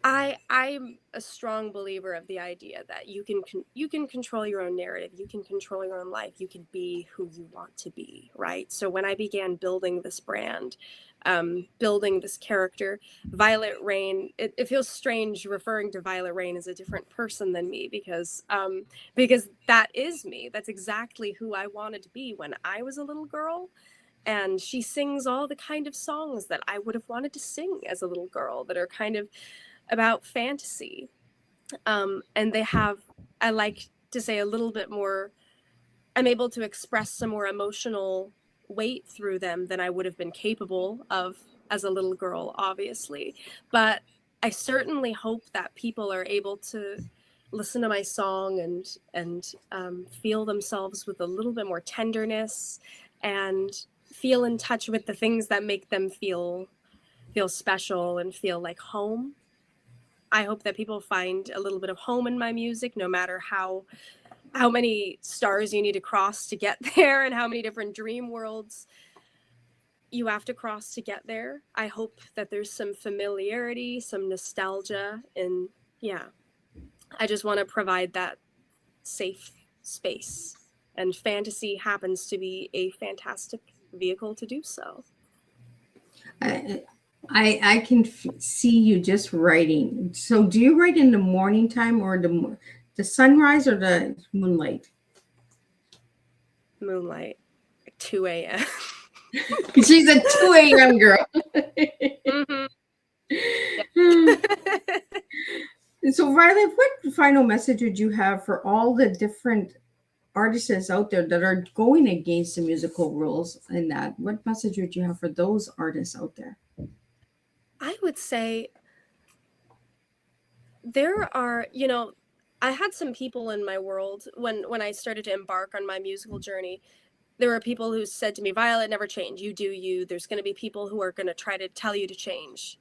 I'm a strong believer of the idea that you can control your own narrative, you can control your own life, you can be who you want to be, right? So when I began building this brand, building this character, Violette Rain, it feels strange referring to Violette Rain as a different person than me, because that is me. That's exactly who I wanted to be when I was a little girl. And she sings all the kind of songs that I would have wanted to sing as a little girl, that are kind of about fantasy. And I like to say, a little bit more, I'm able to express some more emotional weight through them than I would have been capable of as a little girl, obviously. But I certainly hope that people are able to listen to my song and feel themselves with a little bit more tenderness, and feel in touch with the things that make them feel special and feel like home. I hope that people find a little bit of home in my music, no matter how many stars you need to cross to get there, and how many different dream worlds you have to cross to get there. I hope that there's some familiarity, some nostalgia, and yeah, I just want to provide that safe space. And fantasy happens to be a fantastic vehicle to do so. I I can see you just writing. So do you write in the morning time, or the sunrise, or the moonlight? Moonlight, 2 a.m. She's a 2 a.m. girl. Mm-hmm. So, Violet, what final message would you have for all the different artists out there that are going against the musical rules and that? What message would you have for those artists out there? I would say there are, I had some people in my world when I started to embark on my musical journey. There were people who said to me, Violet, never change. You do you. There's going to be people who are going to try to tell you to change.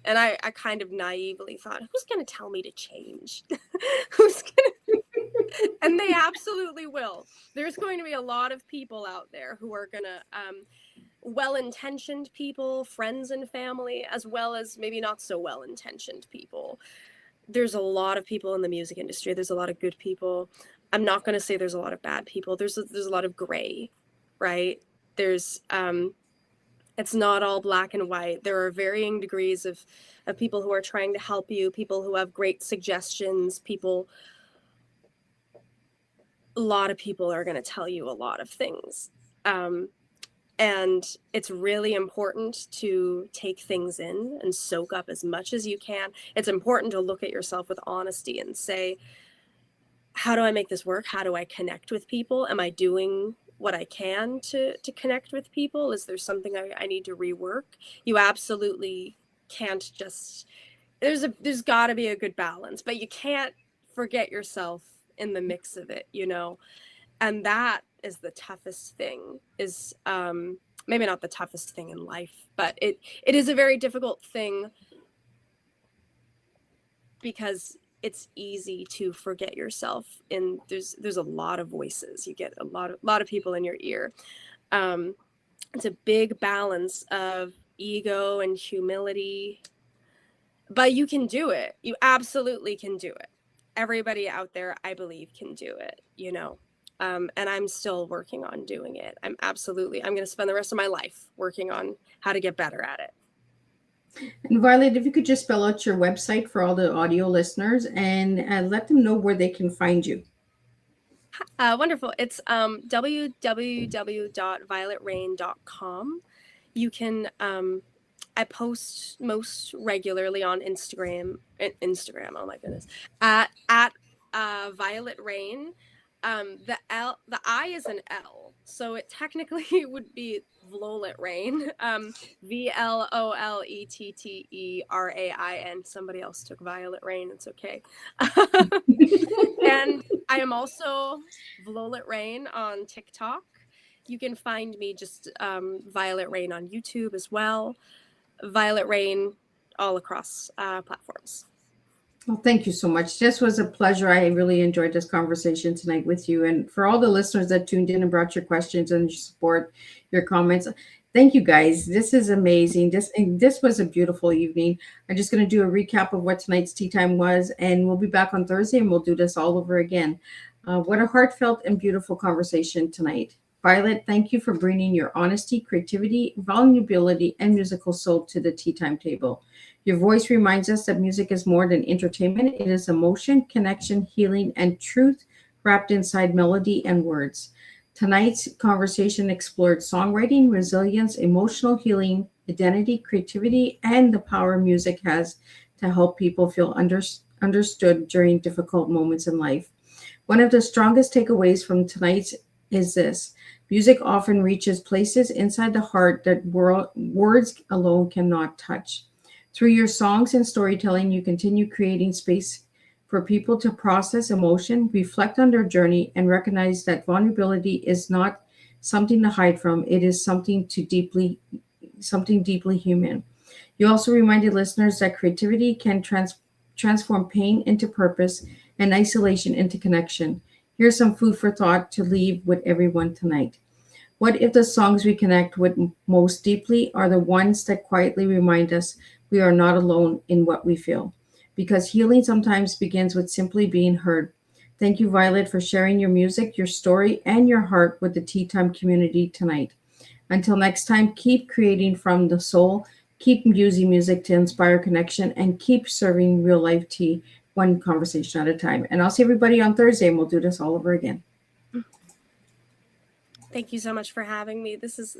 And I kind of naively thought, who's going to tell me to change? Who's going to? And they absolutely will. There's going to be a lot of people out there who are going to, well-intentioned people, friends and family, as well as maybe not so well-intentioned people. There's a lot of people in the music industry. There's a lot of good people. I'm not going to say there's a lot of bad people. There's a lot of gray, right? It's not all black and white. There are varying degrees of people who are trying to help you, people who have great suggestions, people a lot of people are going to tell you a lot of things. And it's really important to take things in and soak up as much as you can. It's important to look at yourself with honesty and say, how do I make this work? How do I connect with people? Am I doing what I can to connect with people? Is there something I need to rework? You absolutely can't just, there's got to be a good balance, but you can't forget yourself in the mix of it, you know? And that is the toughest thing, is maybe not the toughest thing in life, but it is a very difficult thing, because it's easy to forget yourself. And there's a lot of voices. You get a lot of people in your ear. It's a big balance of ego and humility, but you can do it. You absolutely can do it. Everybody out there, I believe, can do it, you know. And I'm still working on doing it. I'm going to spend the rest of my life working on how to get better at it. And Violet, if you could just spell out your website for all the audio listeners and let them know where they can find you. Wonderful. It's www.violetterain.com. You can, I post most regularly on Instagram. Oh my goodness. At Violette Rain. The I is an L, so it technically would be Violette Rain. VLOLETTERAIN. Somebody else took Violette Rain. It's okay. And I am also Violette Rain on TikTok. You can find me just Violette Rain on YouTube as well. Violette Rain all across platforms. Well, thank you so much. This was a pleasure. I really enjoyed this conversation tonight with you. And for all the listeners that tuned in and brought your questions and your support, your comments, thank you guys. This is amazing. This was a beautiful evening. I'm just going to do a recap of what tonight's tea time was, and we'll be back on Thursday and we'll do this all over again. What a heartfelt and beautiful conversation tonight. Violet, thank you for bringing your honesty, creativity, vulnerability, and musical soul to the tea time table. Your voice reminds us that music is more than entertainment. It is emotion, connection, healing, and truth wrapped inside melody and words. Tonight's conversation explored songwriting, resilience, emotional healing, identity, creativity, and the power music has to help people feel understood during difficult moments in life. One of the strongest takeaways from tonight's is this: music often reaches places inside the heart that words alone cannot touch. Through your songs and storytelling, you continue creating space for people to process emotion, reflect on their journey, and recognize that vulnerability is not something to hide from. It is something deeply human. You also reminded listeners that creativity can transform pain into purpose and isolation into connection. Here's some food for thought to leave with everyone tonight. What if the songs we connect with most deeply are the ones that quietly remind us we are not alone in what we feel? Because healing sometimes begins with simply being heard. Thank you, Violet, for sharing your music, your story, and your heart with the Tea Time community tonight. Until next time, keep creating from the soul, keep using music to inspire connection, and keep serving real life tea one conversation at a time. And I'll see everybody on Thursday, and we'll do this all over again. Thank you so much for having me. This is